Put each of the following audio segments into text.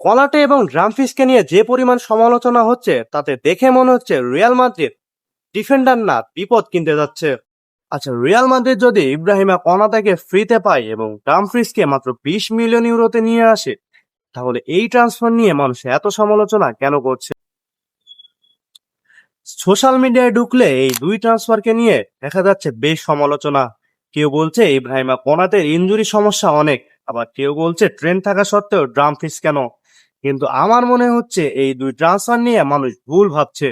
কনাটে এবং ড্রামফিসকে নিয়ে যে পরিমাণ সমালোচনা হচ্ছে তাতে দেখে মনে হচ্ছে রিয়াল মাদ্রিদ ডিফেন্ডার না বিপদ কিনতে যাচ্ছে। আচ্ছা, রিয়াল মাদ্রিদ যদি ইব্রাহিমা কনাতেকে ফ্রিতে পায় এবং ড্রামফ্রিসকে মাত্র 20 মিলিয়ন ইউরোতে নিয়ে আসে, তাহলে এই ট্রান্সফার নিয়ে মানুষ এত সমালোচনা কেন করছে? সোশ্যাল মিডিয়ায় ঢুকলে এই দুই ট্রান্সফারকে নিয়ে দেখা যাচ্ছে বেশ সমালোচনা। কেউ বলছে ইব্রাহিমা কোনাতের ইনজুরি সমস্যা অনেক, আবার কেউ বলছে ট্রেন্ড থাকা সত্ত্বেও ড্রামফ্রিস কেন। কিন্তু আমার মনে হচ্ছে এই দুই ট্রান্সফার নিয়ে মানুষ ভুল ভাবছে।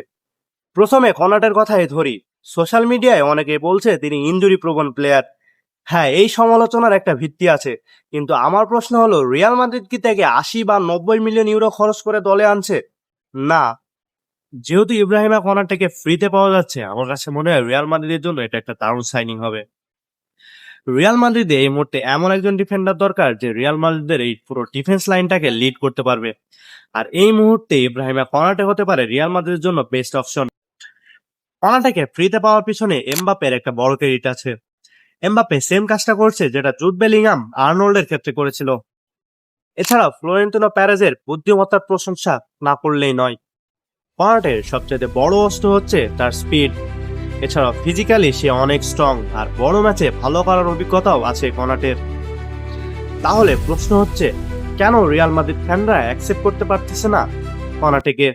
প্রথমে কনাটের কথাই ধরি। সোশ্যাল মিডিয়ায় অনেকে বলছে তিনি ইনজুরি প্রবণ প্লেয়ার। হ্যাঁ, এই সমালোচনার একটা ভিত্তি আছে, কিন্তু আমার প্রশ্ন হলো রিয়াল মাদ্রিদ কি তাকে 80 বা 90 মিলিয়ন ইউরো খরচ করে দলে আনছে? না। যেহেতু ইব্রাহিমা কনাটেকে ফ্রিতে পাওয়া যাচ্ছে, আমার কাছে মনে হয় রিয়াল মাদ্রিদের জন্য এটা একটা দারুণ সাইনিং হবে। রিয়াল মাদ্রিদে এই মুহূর্তে এমন একজন ডিফেন্ডার দরকার যে রিয়াল মাদ্রিদের এই পুরো ডিফেন্স লাইনটাকে লিড করতে পারবে। আর এই মুহূর্তে ইব্রাহিমা কনাটে হতে পারে রিয়াল মাদ্রিদের জন্য বেস্ট অপশন। কনাটেকে ফ্রিতে পাওয়ার পিছনে এমবাপ্পের একটা বড় ক্রেডিট আছে। এমবাপ্পে সেম কাজটা করছে যেটা জুড বেলিংহাম আর্নল্ডের ক্ষেত্রে করেছিল। এছাড়া ফ্লোরেন্তিনো প্যারেজের বুদ্ধিমত্তার প্রশংসা না করলেই নয়। কনাটের সবচেয়ে বড় অস্ত্র হচ্ছে তার স্পিড। এছাড়াও ফিজিক্যালি সে অনেক স্ট্রং, আর বড় ম্যাচে ভালো করার অভিজ্ঞতাও আছে কনাটের। তাহলে প্রশ্ন হচ্ছে, কেন রিয়াল মাদ্রিদ ফ্যানরা অ্যাকসেপ্ট করতে পারতেছে না কনাটেকে?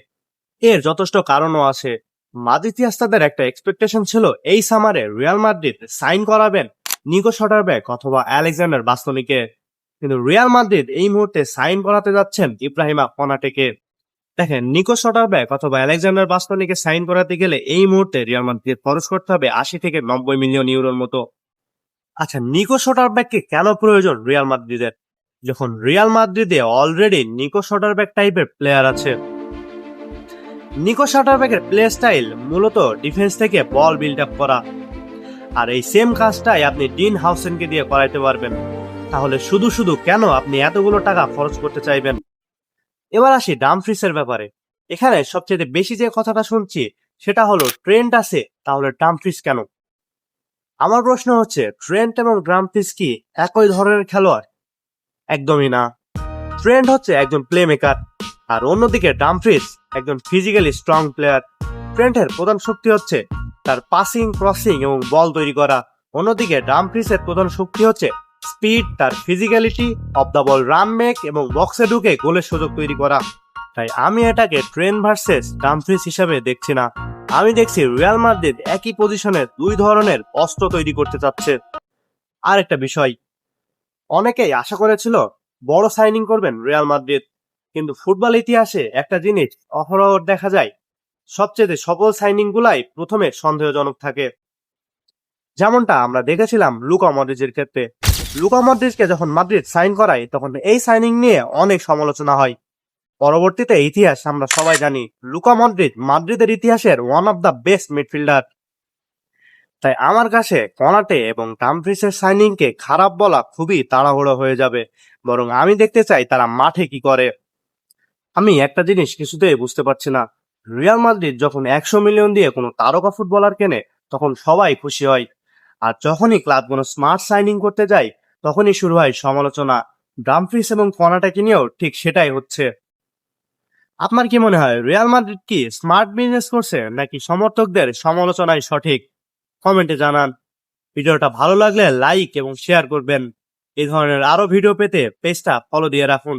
এর যথেষ্ট কারণও আছে। মাদ্রিদিয়াস তাদের একটা এক্সপেকটেশন ছিল এই সামারে রিয়াল মাদ্রিদ সাইন করাবেন নিকো শটারব্যাক অথবা আলেকজান্ডার বাস্তোনিকে, কিন্তু রিয়াল মাদ্রিদ এই মুহূর্তে সাইন করাতে যাচ্ছেন ইব্রাহিমা কনাটেকে। দেখেন, নিকো শটারব্যাক অথবা আলেকজান্ডার বাস্তোনিকে সাইন করাতে গেলে এই মুহূর্তে রিয়াল মাদ্রিদ খরচ করতে হবে 80 থেকে 90 মিলিয়ন ইউরোর মতো। আচ্ছা, নিকো শটারব্যাককে কেন প্রয়োজন রিয়াল মাদ্রিদের, যখন রিয়াল মাদ্রিদে অলরেডি নিকো শটারব্যাক টাইপের প্লেয়ার আছে? নিকো শটারব্যাকের প্লে স্টাইল মূলত ডিফেন্স থেকে বল বিল্ড আপ করা, আর এই সেম কাজটাই আপনি ডিন হাউসেনকে দিয়ে করাইতে পারবেন। তাহলে শুধু শুধু কেন আপনি এতগুলো টাকা খরচ করতে চাইবেন? এবার আসি ডামফ্রিসের ব্যাপারে। এখানে সবচেয়ে বেশি যে কথাটা শুনছি সেটা হলো ট্রেন্ট আছে, তাহলে ডামফ্রিস কেন? আমার প্রশ্ন হচ্ছে, ট্রেন্ট এবং ডামফ্রিস কি একই ধরনের খেলোয়াড়? একদমই না। ট্রেন্ট হচ্ছে একজন প্লে মেকার, আর অন্যদিকে ডামফ্রিস একজন ফিজিক্যালি স্ট্রং প্লেয়ার। ট্রেন্টের প্রধান শক্তি হচ্ছে তার পাসিং, ক্রসিং এবং বল তৈরি করা। অন্যদিকে ডামফ্রিসের প্রধান শক্তি হচ্ছে স্পিড, তার physicality, of the ball run make এবং বক্সে ঢুকে গোলের সুযোগ তৈরি করা। তাই আমি এটাকে ট্রেন্ট ভার্সেস ডামফ্রিস হিসাবে দেখছি না। আমি দেখছি রিয়াল মাদ্রিদ একই পজিশনের দুই ধরনের অস্ত্র তৈরি করতে চাচ্ছে। আর একটা বিষয়, অনেকেই আশা করেছিল বড় সাইনিং করবেন রিয়াল মাদ্রিদ, কিন্তু ফুটবল ইতিহাসে একটা জিনিস অহরহ দেখা যায়, সবচেয়ে সফল সাইনিং গুলাই প্রথমে সন্দেহজনক থাকে। যেমনটা আমরা দেখেছিলাম লুকা মডরিচের ক্ষেত্রে। লুকা মডরিচকে যখন মাদ্রিদ সাইন করায় তখন এই সাইনিং নিয়ে অনেক সমালোচনা হয়। পরবর্তীতে ইতিহাস আমরা সবাই জানি, লুকা মডরিচ মাদ্রিদের ইতিহাসের one of the best midfielder. তাই আমার কাছে কনাটে এবং ডামফ্রিসের সাইনিংকে খারাপ বলা খুবই তাড়াহুড়ো হয়ে যাবে। বরং আমি দেখতে চাই তারা মাঠে কি করে। আমি একটা জিনিস কিছুতেই বুঝতে পারছি না, রিয়াল মাদ্রিদ যখন 100 মিলিয়ন দিয়ে কোনো তারকা ফুটবলার কেনে তখন সবাই খুশি হয়, আর যখনই ক্লাব কোনো স্মার্ট সাইনিং করতে যায় তখনই শুরু হয় সমালোচনা। ডামফ্রিস এবং কনাটাকে নিয়েও ঠিক সেটাই হচ্ছে। আপনার কি মনে হয় রিয়াল মাদ্রিদ কি স্মার্ট বিজনেস করছে, নাকি সমর্থকদের সমালোচনাই সঠিক? কমেন্টে জানান। ভিডিওটা ভালো লাগলে লাইক এবং শেয়ার করবেন। এই ধরনের আরো ভিডিও পেতে পেজটা ফলো দিয়ে রাখুন।